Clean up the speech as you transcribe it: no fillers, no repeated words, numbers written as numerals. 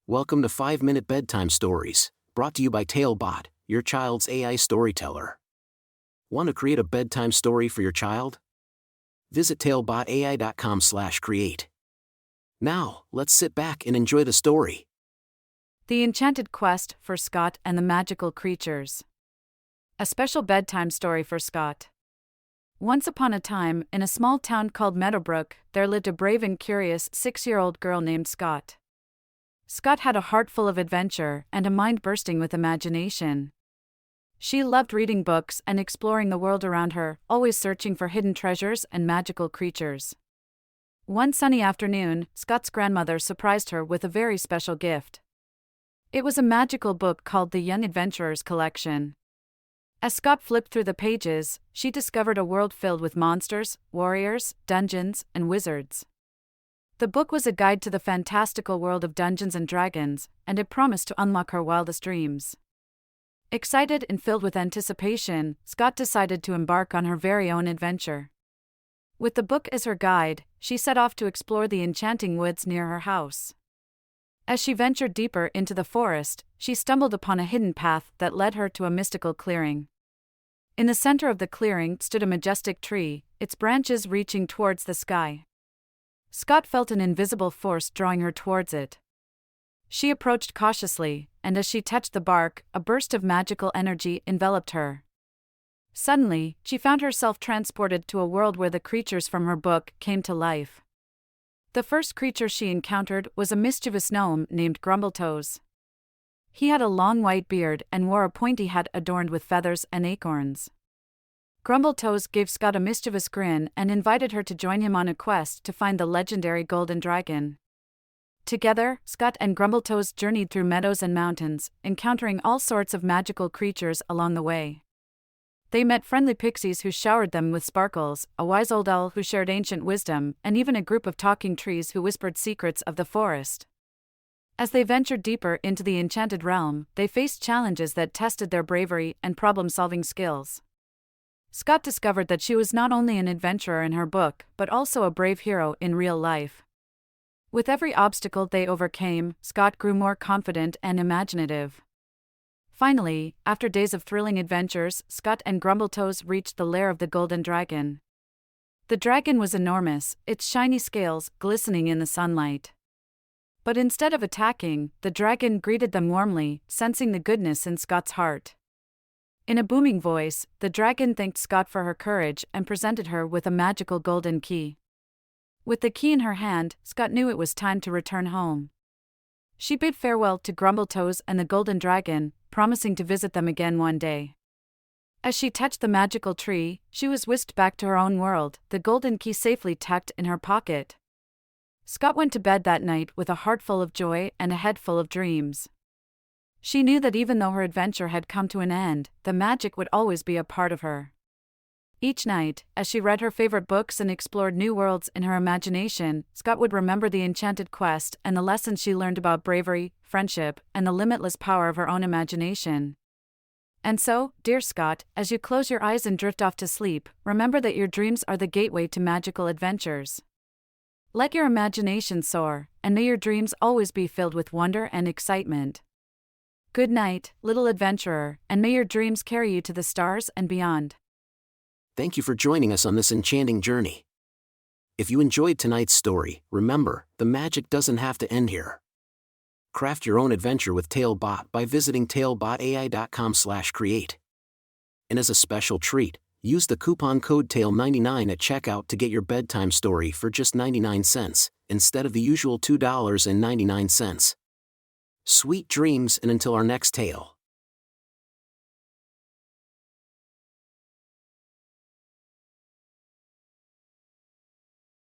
Welcome to 5-Minute Bedtime Stories, brought to you by TaleBot, your child's AI storyteller. Want to create a bedtime story for your child? Visit talebotai.com/create. Now, let's sit back and enjoy the story. The Enchanted Quest for Scott and the Magical Creatures. A special bedtime story for Scott. Once upon a time, in a small town called Meadowbrook, there lived a brave and curious 6-year-old girl named Scott. Scott had a heart full of adventure and a mind bursting with imagination. She loved reading books and exploring the world around her, always searching for hidden treasures and magical creatures. One sunny afternoon, Scott's grandmother surprised her with a very special gift. It was a magical book called The Young Adventurer's Collection. As Scott flipped through the pages, she discovered a world filled with monsters, warriors, dungeons, and wizards. The book was a guide to the fantastical world of Dungeons and Dragons, and it promised to unlock her wildest dreams. Excited and filled with anticipation, Scott decided to embark on her very own adventure. With the book as her guide, she set off to explore the enchanting woods near her house. As she ventured deeper into the forest, she stumbled upon a hidden path that led her to a mystical clearing. In the center of the clearing stood a majestic tree, its branches reaching towards the sky. Scott felt an invisible force drawing her towards it. She approached cautiously, and as she touched the bark, a burst of magical energy enveloped her. Suddenly, she found herself transported to a world where the creatures from her book came to life. The first creature she encountered was a mischievous gnome named Grumbletoes. He had a long white beard and wore a pointy hat adorned with feathers and acorns. Grumbletoes gave Scott a mischievous grin and invited her to join him on a quest to find the legendary Golden Dragon. Together, Scott and Grumbletoes journeyed through meadows and mountains, encountering all sorts of magical creatures along the way. They met friendly pixies who showered them with sparkles, a wise old owl who shared ancient wisdom, and even a group of talking trees who whispered secrets of the forest. As they ventured deeper into the enchanted realm, they faced challenges that tested their bravery and problem-solving skills. Scott discovered that she was not only an adventurer in her book, but also a brave hero in real life. With every obstacle they overcame, Scott grew more confident and imaginative. Finally, after days of thrilling adventures, Scott and Grumbletoes reached the lair of the Golden Dragon. The dragon was enormous, its shiny scales glistening in the sunlight. But instead of attacking, the dragon greeted them warmly, sensing the goodness in Scott's heart. In a booming voice, the dragon thanked Scott for her courage and presented her with a magical golden key. With the key in her hand, Scott knew it was time to return home. She bid farewell to Grumbletoes and the Golden Dragon, promising to visit them again one day. As she touched the magical tree, she was whisked back to her own world, the golden key safely tucked in her pocket. Scott went to bed that night with a heart full of joy and a head full of dreams. She knew that even though her adventure had come to an end, the magic would always be a part of her. Each night, as she read her favorite books and explored new worlds in her imagination, Scott would remember the enchanted quest and the lessons she learned about bravery, friendship, and the limitless power of her own imagination. And so, dear Scott, as you close your eyes and drift off to sleep, remember that your dreams are the gateway to magical adventures. Let your imagination soar, and may your dreams always be filled with wonder and excitement. Good night, little adventurer, and may your dreams carry you to the stars and beyond. Thank you for joining us on this enchanting journey. If you enjoyed tonight's story, remember, the magic doesn't have to end here. Craft your own adventure with TaleBot by visiting talebotai.com/create. And as a special treat, use the coupon code TALE99 at checkout to get your bedtime story for just 99 cents, instead of the usual $2.99. Sweet dreams, and until our next tale.